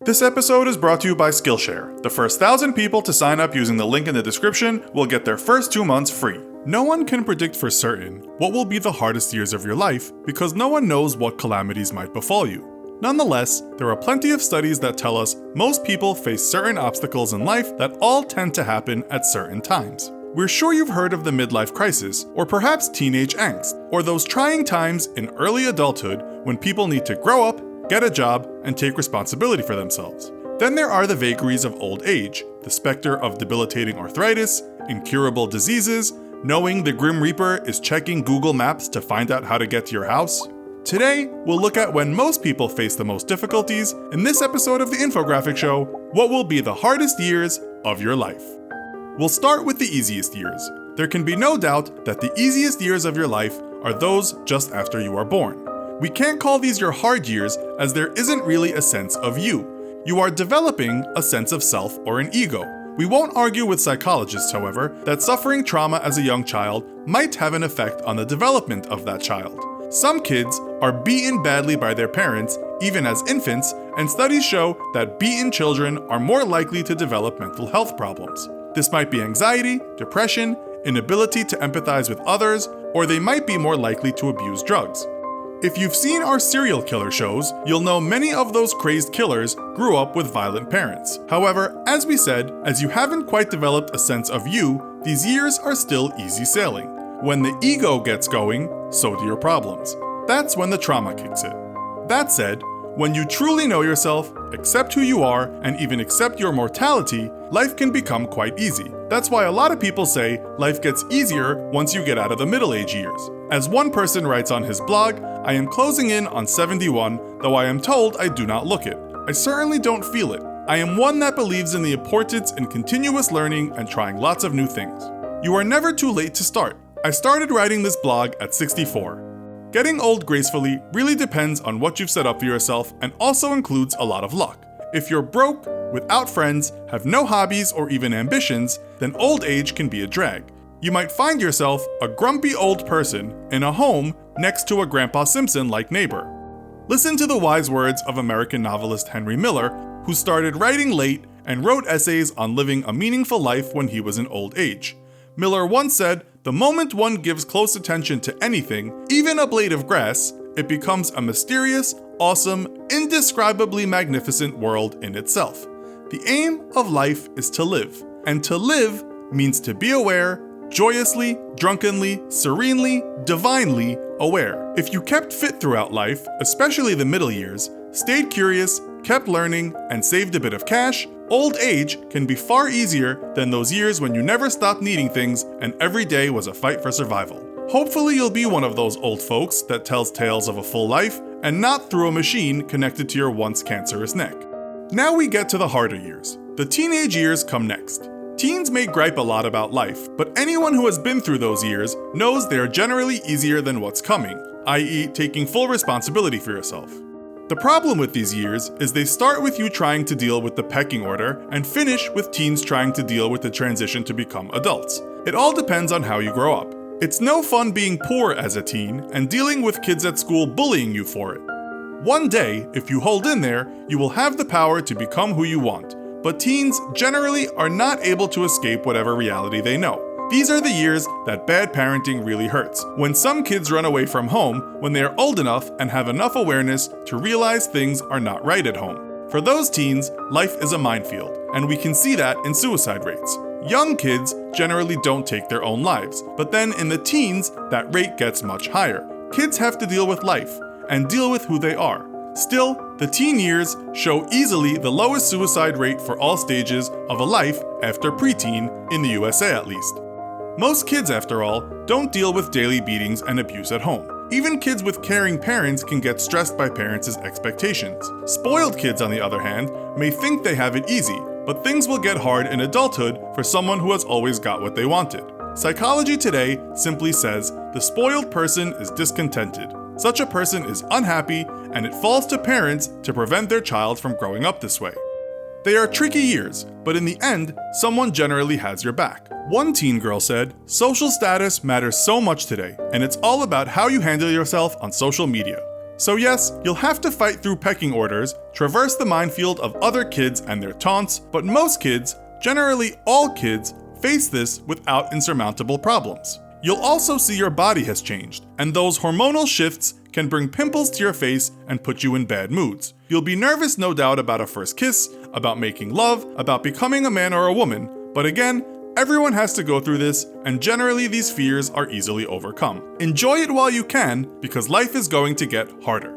This episode is brought to you by Skillshare. The first 1,000 people to sign up using the link in the description will get their first 2 months free. No one can predict for certain what will be the hardest years of your life because no one knows what calamities might befall you. Nonetheless, there are plenty of studies that tell us most people face certain obstacles in life that all tend to happen at certain times. We're sure you've heard of the midlife crisis, or perhaps teenage angst, or those trying times in early adulthood when people need to grow up, get a job, and take responsibility for themselves. Then there are the vagaries of old age, the specter of debilitating arthritis, incurable diseases, knowing the Grim Reaper is checking Google Maps to find out how to get to your house. Today, we'll look at when most people face the most difficulties. In this episode of the Infographics Show, what will be the hardest years of your life. We'll start with the easiest years. There can be no doubt that the easiest years of your life are those just after you are born. We can't call these your hard years as there isn't really a sense of you. You are developing a sense of self or an ego. We won't argue with psychologists, however, that suffering trauma as a young child might have an effect on the development of that child. Some kids are beaten badly by their parents, even as infants, and studies show that beaten children are more likely to develop mental health problems. This might be anxiety, depression, inability to empathize with others, or they might be more likely to abuse drugs. If you've seen our serial killer shows, you'll know many of those crazed killers grew up with violent parents. However, as we said, as you haven't quite developed a sense of you, these years are still easy sailing. When the ego gets going, so do your problems. That's when the trauma kicks in. That said, when you truly know yourself, accept who you are, and even accept your mortality, life can become quite easy. That's why a lot of people say life gets easier once you get out of the middle-age years. As one person writes on his blog, I am closing in on 71, though I am told I do not look it. I certainly don't feel it. I am one that believes in the importance in continuous learning and trying lots of new things. You are never too late to start. I started writing this blog at 64. Getting old gracefully really depends on what you've set up for yourself and also includes a lot of luck. If you're broke, without friends, have no hobbies or even ambitions, then old age can be a drag. You might find yourself a grumpy old person in a home next to a Grandpa Simpson-like neighbor. Listen to the wise words of American novelist Henry Miller, who started writing late and wrote essays on living a meaningful life when he was in old age. Miller once said, "The moment one gives close attention to anything, even a blade of grass, it becomes a mysterious, awesome, indescribably magnificent world in itself." The aim of life is to live, and to live means to be aware, joyously, drunkenly, serenely, divinely aware. If you kept fit throughout life, especially the middle years, stayed curious, kept learning, and saved a bit of cash, old age can be far easier than those years when you never stopped needing things and every day was a fight for survival. Hopefully you'll be one of those old folks that tells tales of a full life and not through a machine connected to your once cancerous neck. Now we get to the harder years. The teenage years come next. Teens may gripe a lot about life, but anyone who has been through those years knows they are generally easier than what's coming, i.e. taking full responsibility for yourself. The problem with these years is they start with you trying to deal with the pecking order and finish with teens trying to deal with the transition to become adults. It all depends on how you grow up. It's no fun being poor as a teen and dealing with kids at school bullying you for it. One day, if you hold in there, you will have the power to become who you want. But teens generally are not able to escape whatever reality they know. These are the years that bad parenting really hurts, when some kids run away from home when they are old enough and have enough awareness to realize things are not right at home. For those teens, life is a minefield, and we can see that in suicide rates. Young kids generally don't take their own lives, but then in the teens, that rate gets much higher. Kids have to deal with life, and deal with who they are. Still, the teen years show easily the lowest suicide rate for all stages of a life after preteen, in the USA at least. Most kids, after all, don't deal with daily beatings and abuse at home. Even kids with caring parents can get stressed by parents' expectations. Spoiled kids, on the other hand, may think they have it easy, but things will get hard in adulthood for someone who has always got what they wanted. Psychology today simply says the spoiled person is discontented. Such a person is unhappy, and it falls to parents to prevent their child from growing up this way. They are tricky years, but in the end, someone generally has your back. One teen girl said, "Social status matters so much today, and it's all about how you handle yourself on social media. So yes, you'll have to fight through pecking orders, traverse the minefield of other kids and their taunts, but most kids, generally all kids, face this without insurmountable problems. You'll also see your body has changed, and those hormonal shifts can bring pimples to your face and put you in bad moods. You'll be nervous, no doubt, about a first kiss, about making love, about becoming a man or a woman, but again, everyone has to go through this, and generally these fears are easily overcome. Enjoy it while you can, because life is going to get harder.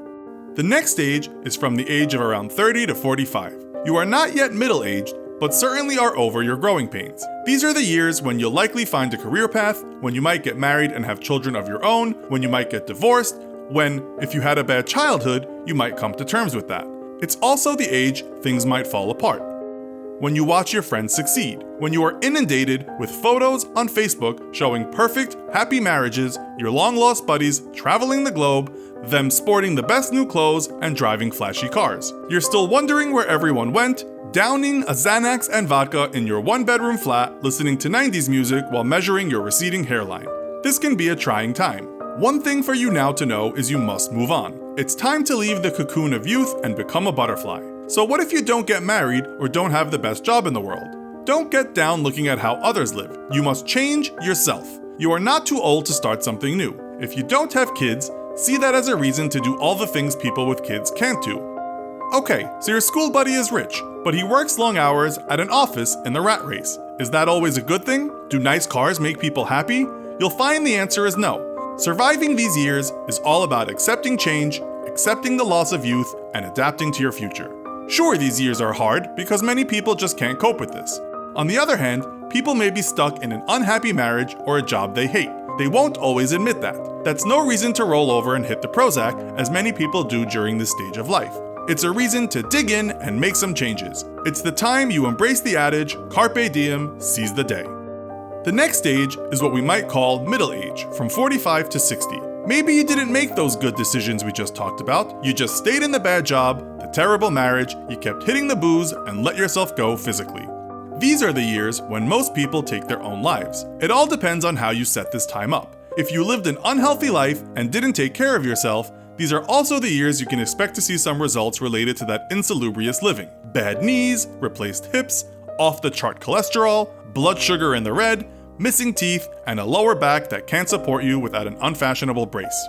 The next stage is from the age of around 30 to 45. You are not yet middle-aged, but certainly are over your growing pains. These are the years when you'll likely find a career path, when you might get married and have children of your own, when you might get divorced, when, if you had a bad childhood, you might come to terms with that. It's also the age things might fall apart. When you watch your friends succeed, when you are inundated with photos on Facebook showing perfect, happy marriages, your long-lost buddies traveling the globe, them sporting the best new clothes and driving flashy cars. You're still wondering where everyone went, downing a Xanax and vodka in your one-bedroom flat, listening to 90s music while measuring your receding hairline. This can be a trying time. One thing for you now to know is you must move on. It's time to leave the cocoon of youth and become a butterfly. So what if you don't get married or don't have the best job in the world? Don't get down looking at how others live. You must change yourself. You are not too old to start something new. If you don't have kids, see that as a reason to do all the things people with kids can't do. Okay, so your school buddy is rich, but he works long hours at an office in the rat race. Is that always a good thing? Do nice cars make people happy? You'll find the answer is no. Surviving these years is all about accepting change, accepting the loss of youth, and adapting to your future. Sure, these years are hard because many people just can't cope with this. On the other hand, people may be stuck in an unhappy marriage or a job they hate. They won't always admit that. That's no reason to roll over and hit the Prozac, as many people do during this stage of life. It's a reason to dig in and make some changes. It's the time you embrace the adage, carpe diem, seize the day. The next stage is what we might call middle age, from 45 to 60. Maybe you didn't make those good decisions we just talked about. You just stayed in the bad job, the terrible marriage, you kept hitting the booze, and let yourself go physically. These are the years when most people take their own lives. It all depends on how you set this time up. If you lived an unhealthy life and didn't take care of yourself, these are also the years you can expect to see some results related to that insalubrious living. Bad knees, replaced hips, off-the-chart cholesterol, blood sugar in the red, missing teeth, and a lower back that can't support you without an unfashionable brace.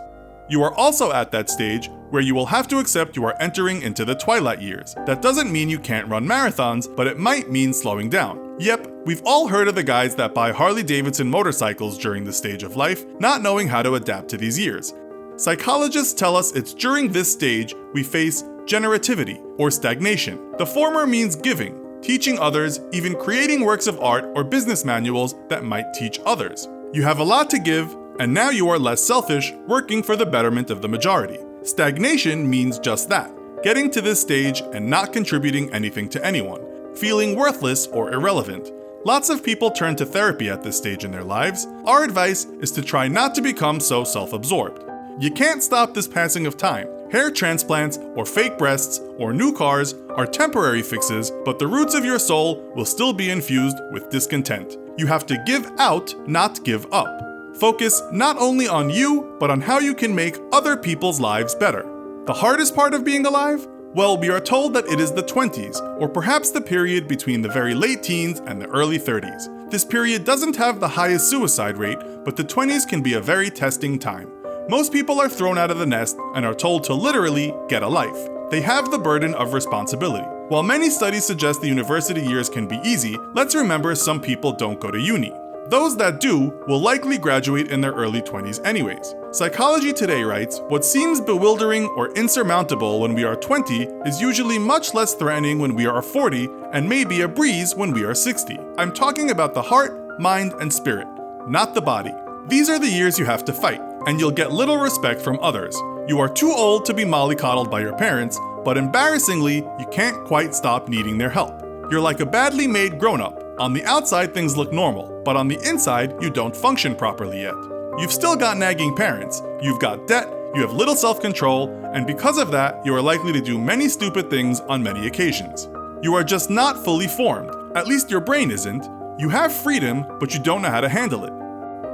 You are also at that stage where you will have to accept you are entering into the twilight years. That doesn't mean you can't run marathons, but it might mean slowing down. Yep, we've all heard of the guys that buy Harley-Davidson motorcycles during this stage of life, not knowing how to adapt to these years. Psychologists tell us it's during this stage we face generativity, or stagnation. The former means giving, teaching others, even creating works of art or business manuals that might teach others. You have a lot to give, and now you are less selfish, working for the betterment of the majority. Stagnation means just that, getting to this stage and not contributing anything to anyone, feeling worthless or irrelevant. Lots of people turn to therapy at this stage in their lives. Our advice is to try not to become so self-absorbed. You can't stop this passing of time. Hair transplants, or fake breasts, or new cars are temporary fixes, but the roots of your soul will still be infused with discontent. You have to give out, not give up. Focus not only on you, but on how you can make other people's lives better. The hardest part of being alive? Well, we are told that it is the 20s, or perhaps the period between the very late teens and the early 30s. This period doesn't have the highest suicide rate, but the 20s can be a very testing time. Most people are thrown out of the nest and are told to literally get a life. They have the burden of responsibility. While many studies suggest the university years can be easy, let's remember some people don't go to uni. Those that do will likely graduate in their early 20s anyways. Psychology Today writes, what seems bewildering or insurmountable when we are 20 is usually much less threatening when we are 40 and maybe a breeze when we are 60. I'm talking about the heart, mind, and spirit, not the body. These are the years you have to fight, and you'll get little respect from others. You are too old to be mollycoddled by your parents, but embarrassingly, you can't quite stop needing their help. You're like a badly made grown-up. On the outside, things look normal, but on the inside, you don't function properly yet. You've still got nagging parents, you've got debt, you have little self-control, and because of that, you are likely to do many stupid things on many occasions. You are just not fully formed. At least your brain isn't. You have freedom, but you don't know how to handle it.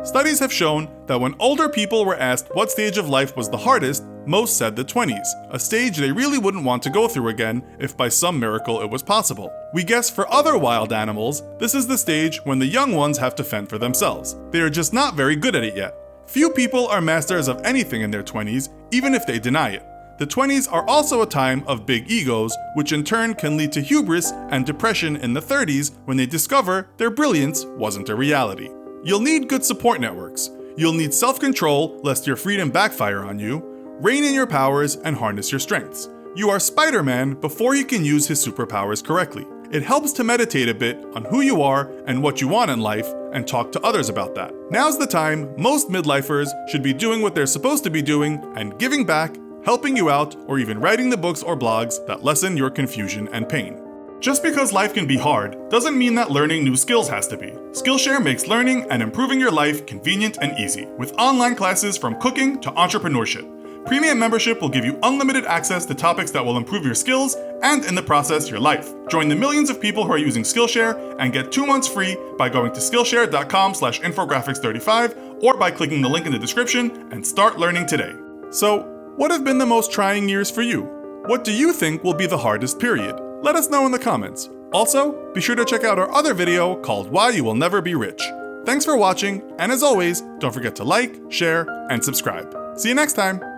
Studies have shown that when older people were asked what stage of life was the hardest, Most said the 20s, a stage they really wouldn't want to go through again if by some miracle it was possible. We guess for other wild animals, this is the stage when the young ones have to fend for themselves. They are just not very good at it yet. Few people are masters of anything in their 20s, even if they deny it. The 20s are also a time of big egos, which in turn can lead to hubris and depression in the 30s when they discover their brilliance wasn't a reality. You'll need good support networks. You'll need self-control lest your freedom backfire on you, rein in your powers and harness your strengths. You are Spider-Man before you can use his superpowers correctly. It helps to meditate a bit on who you are and what you want in life and talk to others about that. Now's the time most midlifers should be doing what they're supposed to be doing and giving back, helping you out, or even writing the books or blogs that lessen your confusion and pain. Just because life can be hard doesn't mean that learning new skills has to be. Skillshare makes learning and improving your life convenient and easy, with online classes from cooking to entrepreneurship. Premium membership will give you unlimited access to topics that will improve your skills and, in the process, your life. Join the millions of people who are using Skillshare and get 2 months free by going to skillshare.com/infographics35 or by clicking the link in the description and start learning today. So, what have been the most trying years for you? What do you think will be the hardest period? Let us know in the comments. Also, be sure to check out our other video called Why You Will Never Be Rich. Thanks for watching, and as always, don't forget to like, share, and subscribe. See you next time!